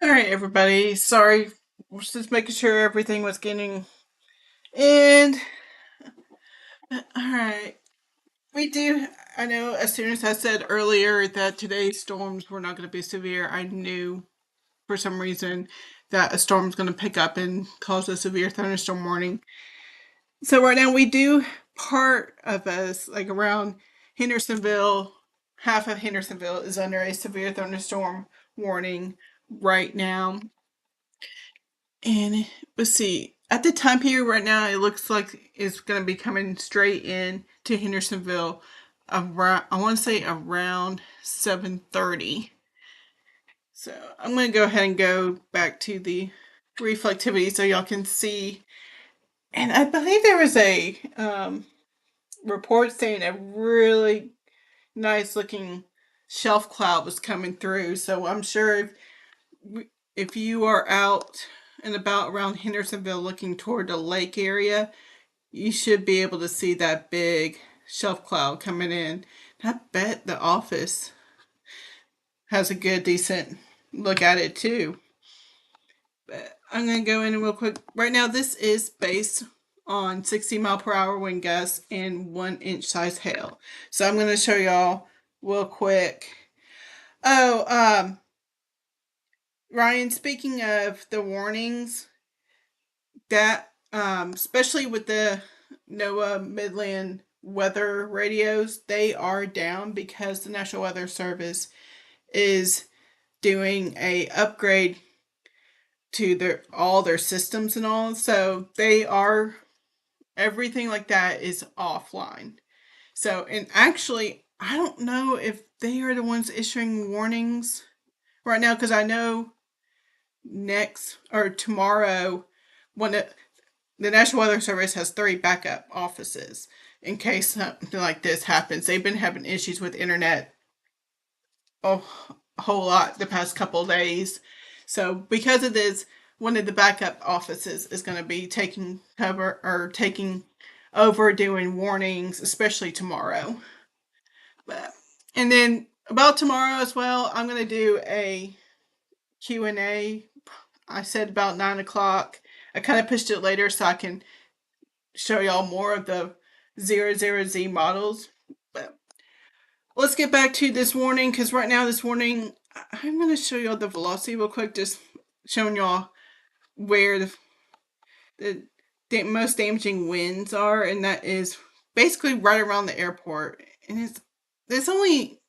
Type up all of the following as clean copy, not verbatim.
All right, everybody. Sorry, we're just making sure everything was getting in. All right, we do. I know. As soon as I said earlier that today's storms were not going to be severe, I knew for some reason that a storm was going to pick up and cause a severe thunderstorm warning. So right now we do part of us like around Hendersonville. Half of Hendersonville is under a severe thunderstorm warning right now. And let's see. At the time period right now, it looks like it's going to be coming straight in to Hendersonville around, I want to say around 7:30. So I'm going to go ahead and go back to the reflectivity so y'all can see. And I believe there was a report saying a really nice looking shelf cloud was coming through. So I'm sure if you are out and about around Hendersonville looking toward the lake area, you should be able to see that big shelf cloud coming in. I bet the office has a good, decent look at it too. But I'm going to go in real quick. Right now, this is based on 60-mile-per-hour wind gusts and 1-inch size hail. So I'm going to show y'all real quick. Oh, Ryan, speaking of the warnings, that especially with the NOAA Midland weather radios, they are down because the National Weather Service is doing a upgrade to their all their systems and all. So they are everything like that is offline. So and actually I don't know if they are the ones issuing warnings right now because I know next or tomorrow when the National Weather Service has 3 backup offices in case something like this happens. They've been having issues with internet a whole lot the past couple of days. So because of this, one of the backup offices is going to be taking cover or taking over doing warnings, especially tomorrow. But and then about tomorrow as well, I'm going to do a Q&A. I said about 9 o'clock. I kind of pushed it later so I can show y'all more of the 00Z models. But let's get back to this warning because right now this warning, I'm going to show y'all the velocity real quick, just showing y'all where the most damaging winds are, and that is basically right around the airport. And it's only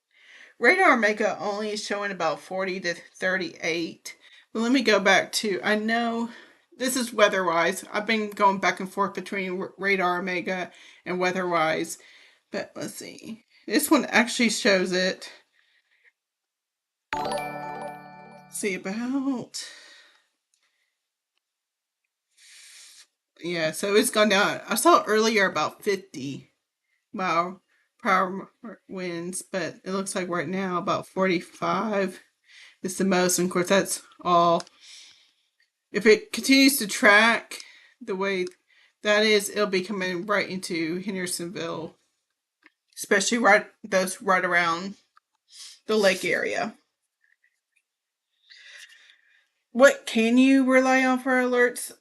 radar Omega only is showing about 40 to 38. But let me go back to, I know this is weather-wise. I've been going back and forth between radar Omega and weather-wise. But let's see. This one actually shows it. Let's see about, yeah, so it's gone down. I saw earlier about 50-mile per hour winds, but it looks like right now about 45 is the most. And of course, that's all. If it continues to track the way that is, it'll be coming right into Hendersonville, especially right around the lake area. What can you rely on for alerts?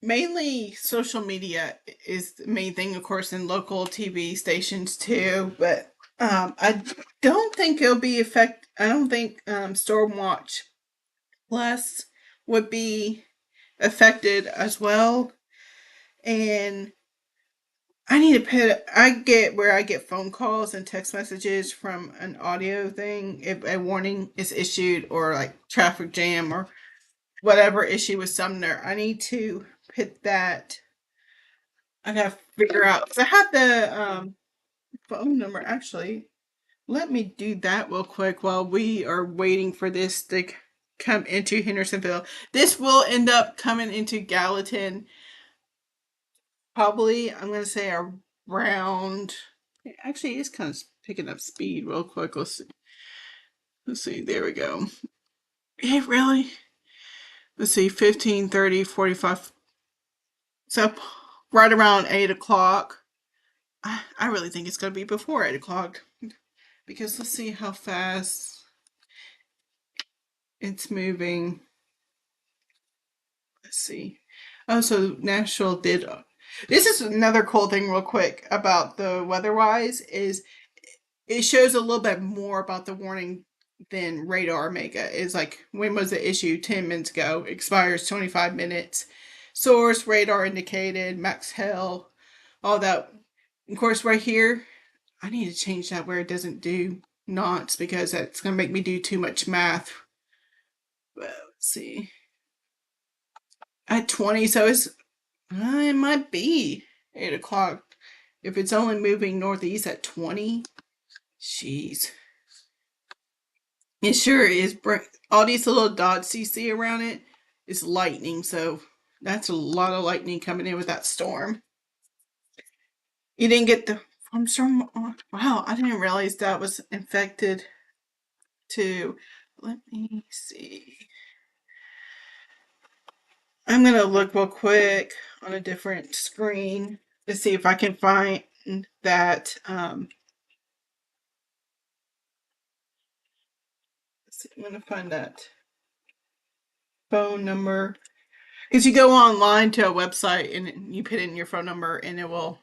Mainly social media is the main thing, of course, in local TV stations too. But I don't think it'll be effect. I don't think Stormwatch Plus would be affected as well. And I need to put. I get where I get phone calls and text messages from an audio thing if a warning is issued or like traffic jam or whatever issue with Sumner. I need to put that. I gotta figure out because I have the phone number actually. Let me do that real quick while we are waiting for this to come into Hendersonville. This will end up coming into Gallatin probably. I'm gonna say around. Actually, it's kind of picking up speed real quick. Let's see. Let's see. There we go. It really. Let's see. 15, 30, 45. So right around 8 o'clock. I really think it's gonna be before 8 o'clock because let's see how fast. it's moving. Let's see. Oh, so Nashville did. This is another cool thing, real quick, about the weather-wise is it shows a little bit more about the warning than Radar Mega is. Like, when was the issue? 10 minutes ago. Expires 25 minutes. Source radar indicated max hail, all that. Of course, right here, I need to change that where it doesn't do knots because that's gonna make me do too much math. But let's see. At 20, so it might be 8 o'clock if it's only moving northeast at 20. Jeez. It sure is. All these little dots you see around it is lightning, so that's a lot of lightning coming in with that storm. You didn't get the storm. Wow, I didn't realize that was infected too. Let me see. I'm gonna look real quick on a different screen to see if I can find that. Let's see, I'm gonna find that phone number. Because you go online to a website and you put in your phone number and it will.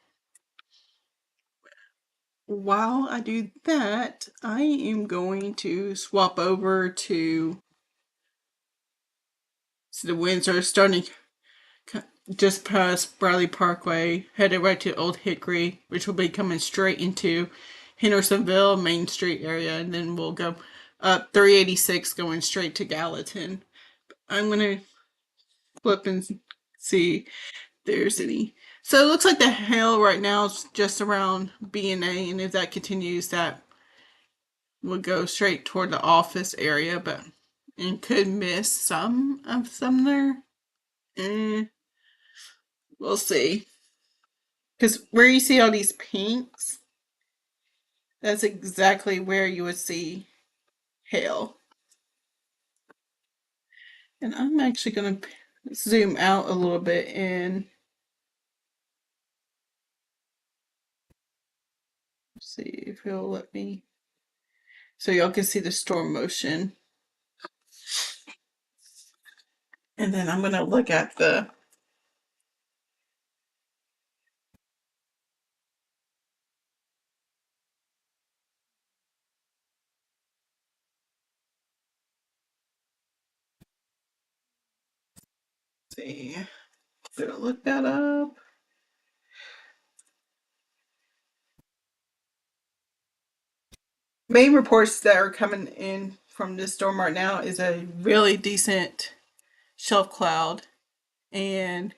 While I do that, I am going to swap over to. So the winds are starting just past Bradley Parkway, headed right to Old Hickory, which will be coming straight into Hendersonville Main Street area, and then we'll go up 386 going straight to Gallatin. I'm going to flip and see there's any. So it looks like the hail right now is just around B&A, and if that continues, that will go straight toward the office area, but and could miss some of Sumner. Eh, we'll see. Because where you see all these pinks, that's exactly where you would see hail. And I'm actually going to zoom out a little bit and see if he'll let me. So y'all can see the storm motion. And then I'm going to look at the. See. Gonna look that up. Main reports that are coming in from this storm right now is a really decent shelf cloud and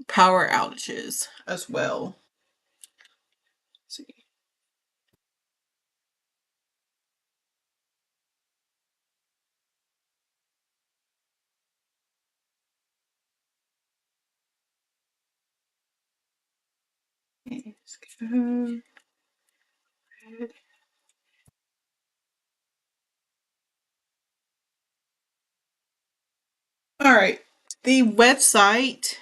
power outages as well. Let's see. Let's go. All right. The website,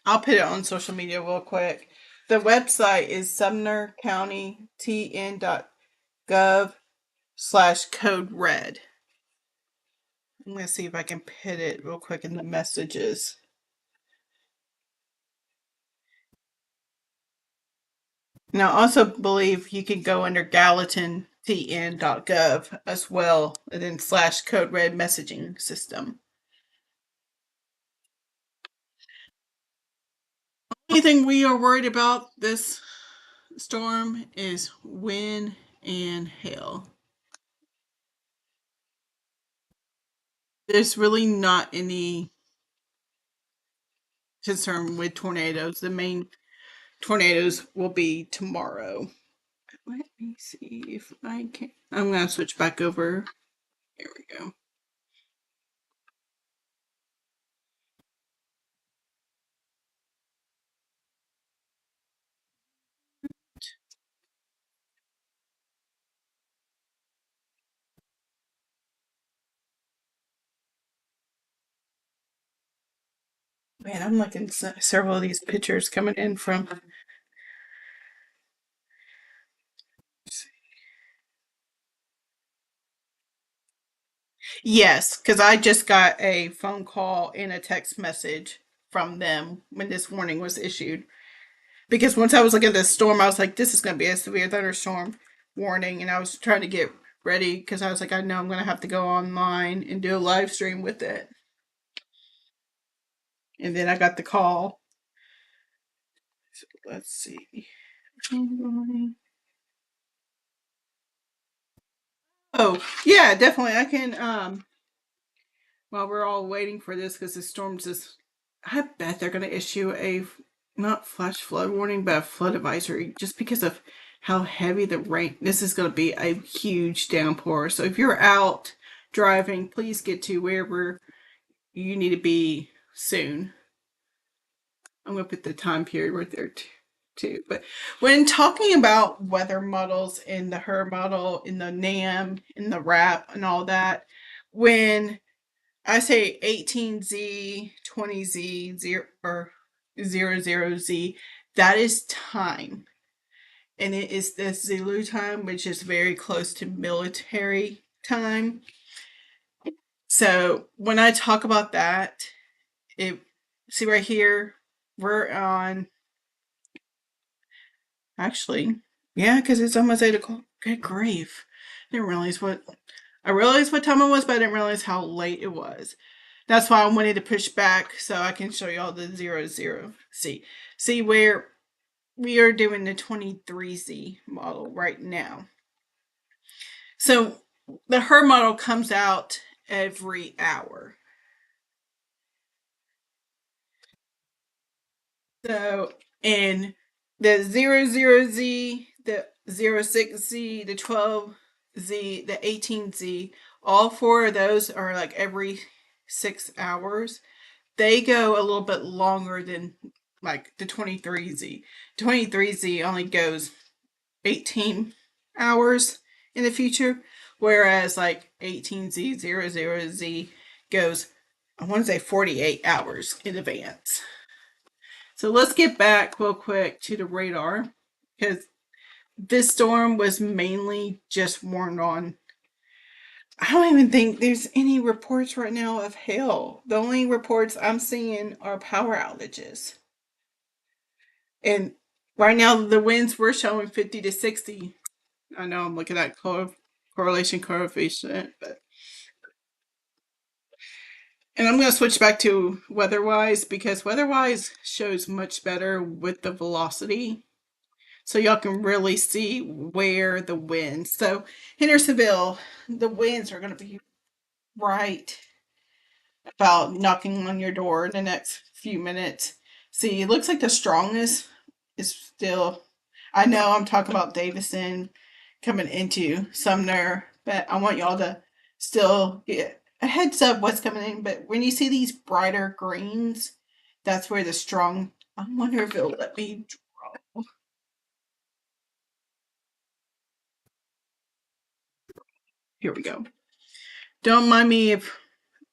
I'll put it on social media real quick. The website is sumnercountytn.gov/code red. I'm going to see if I can put it real quick in the messages. Now, I also believe you can go under GallatinTN.gov as well, and then /code red messaging system. Only thing we are worried about this storm is wind and hail. There's really not any concern with tornadoes. The main tornadoes will be tomorrow. Let me see if I can. I'm going to switch back over. Here we go. Man, I'm looking at several of these pictures coming in from. Yes, because I just got a phone call and a text message from them when this warning was issued. Because once I was looking at this storm, I was like, this is going to be a severe thunderstorm warning. And I was trying to get ready because I was like, I know I'm going to have to go online and do a live stream with it. And then I got the call. So let's see. Oh, yeah, definitely. I can while we're all waiting for this because the storm's just I bet they're gonna issue a not flash flood warning, but a flood advisory just because of how heavy the rain this is gonna be a huge downpour. So if you're out driving, please get to wherever you need to be soon. I'm gonna put the time period right there too. But when talking about weather models in the HER model, in the NAM, in the RAP, and all that, when I say 18Z, 20Z, 0 or 00Z, that is time. And it is the Zulu time, which is very close to military time. So when I talk about that, it see right here, we're on actually, yeah, because it's almost 8 o'clock. Good grief. I realized what time it was, but I didn't realize how late it was. That's why I wanted to push back so I can show you all the 00. See where we are doing the 23Z model right now. So the HER model comes out every hour. So in the 00Z, the 06Z, the 12Z, the 18Z, all four of those are like every 6 hours. They go a little bit longer than like the 23Z. 23Z only goes 18 hours in the future, whereas like 18Z, 00Z goes, I want to say 48 hours in advance. So let's get back real quick to the radar because this storm was mainly just warned on. I don't even think there's any reports right now of hail. The only reports I'm seeing are power outages. And right now, the winds we're showing 50 to 60. I know I'm looking at correlation coefficient, but. And I'm going to switch back to weatherwise because weatherwise shows much better with the velocity. So y'all can really see where the winds. So Hendersonville, the winds are going to be right about knocking on your door in the next few minutes. See, it looks like the strongest is still. I know I'm talking about Davison coming into Sumner, but I want y'all to still get a heads up what's coming in. But when you see these brighter greens, that's where the strong. I wonder if it'll let me draw. Here we go. Don't mind me if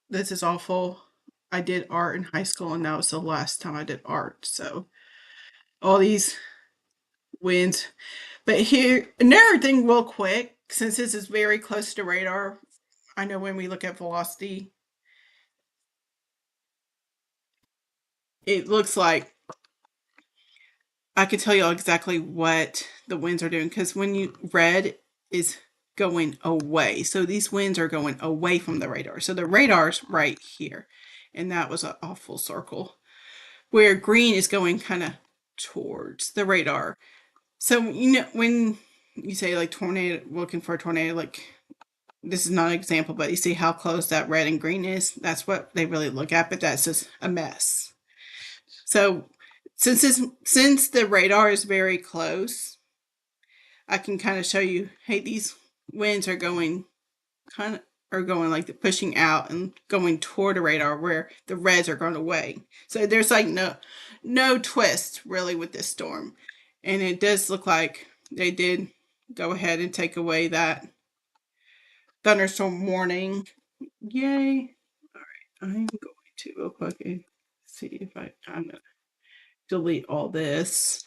this is awful. I did art in high school, and that was the last time I did art. So all these wins. But here, another thing, real quick, since this is very close to radar, I know when we look at velocity, it looks like I could tell you exactly what the winds are doing because when you red is going away, so these winds are going away from the radar. So the radar's right here, and that was an awful circle. Where green is going kind of towards the radar. So you know when you say like tornado, looking for a tornado, like this is not an example, but you see how close that red and green is. That's what they really look at, but that's just a mess. So since the radar is very close, I can kind of show you. Hey, these winds are going kind of are going like the pushing out and going toward the radar where the reds are going away. So there's like no twist really with this storm. And it does look like they did go ahead and take away that thunderstorm warning. Yay. All right. I'm going to real quick and see if I'm gonna delete all this.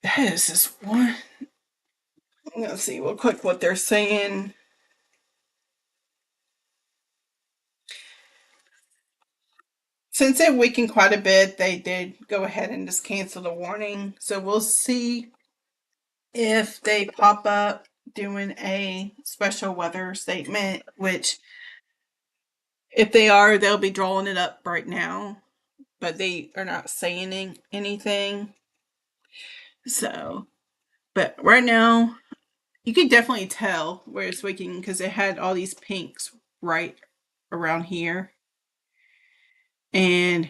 This is one. I'm gonna see real quick what they're saying. since it weakened quite a bit, they did go ahead and just cancel the warning. So we'll see if they pop up doing a special weather statement, which if they are, they'll be drawing it up right now, but they are not saying anything. So, but right now, you can definitely tell where it's weakening because it had all these pinks right around here. And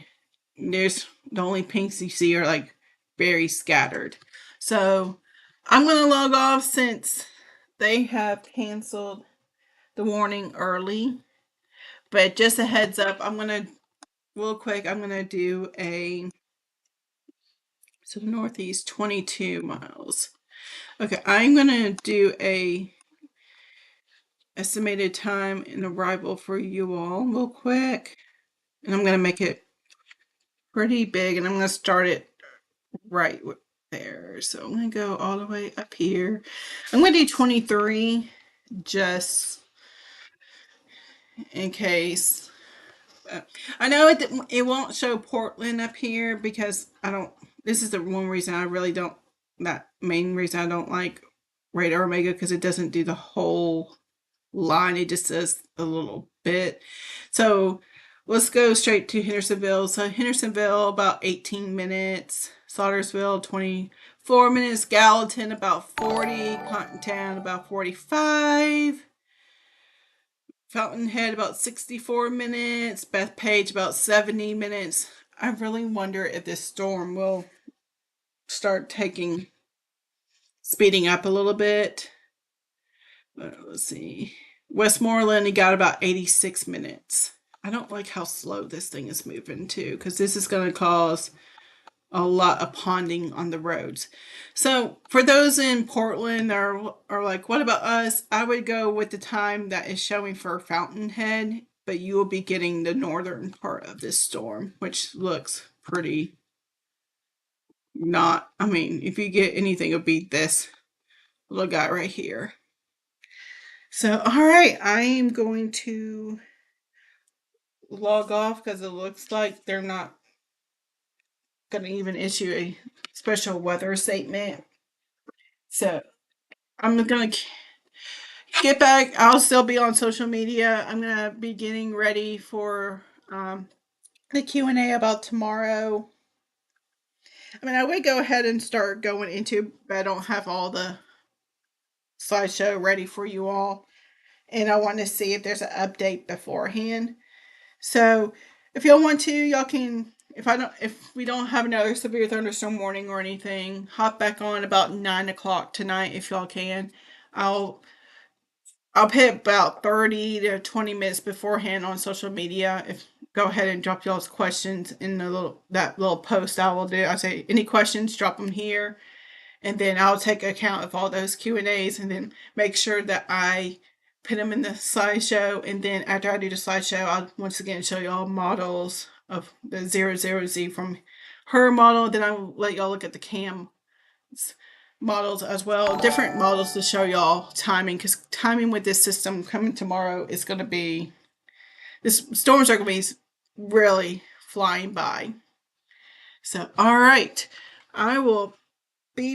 there's the only pinks you see are like very scattered. So I'm going to log off since they have canceled the warning early. But just a heads up, I'm going to, real quick, I'm going to do a, so the northeast 22 miles. Okay, I'm going to do a estimated time and arrival for you all real quick. And I'm going to make it pretty big and I'm going to start it right there. So I'm going to go all the way up here. I'm going to do 23 just in case. I know it won't show Portland up here because I don't, this is the one reason I really don't, that main reason I don't like Radar Omega because it doesn't do the whole line. It just does a little bit. So let's go straight to Hendersonville. So Hendersonville about 18 minutes, Slaughtersville 24 minutes, Gallatin about 40, Cottontown about 45, Fountainhead about 64 minutes, Bethpage about 70 minutes. I really wonder if this storm will start speeding up a little bit. Let's see. Westmoreland, he got about 86 minutes. I don't like how slow this thing is moving too, because this is going to cause a lot of ponding on the roads. So for those in Portland are like, what about us? I would go with the time that is showing for Fountainhead, but you will be getting the northern part of this storm, which looks pretty not, I mean, if you get anything, it'll be this little guy right here. So, all right, I am going to log off because it looks like they're not going to even issue a special weather statement. So, I'm going to get back. I'll still be on social media. I'm going to be getting ready for the Q&A about tomorrow. I mean, I would go ahead and start going into, but I don't have all the slideshow ready for you all. And I want to see if there's an update beforehand. So if y'all want to, y'all can. If we don't have another severe thunderstorm warning or anything, hop back on about 9 o'clock tonight if y'all can. I'll put about 30 to 20 minutes beforehand on social media. If go ahead and drop y'all's questions in that little post I will do. I say any questions, drop them here, and then I'll take account of all those Q&As and then make sure that I put them in the slideshow. And then after I do the slideshow, I'll once again show y'all models of the 00Z from her model. Then I'll let y'all look at the cam models as well, different models to show y'all timing, because timing with this system coming tomorrow is going to be, this storms are going to be really flying by. So, all right, I will be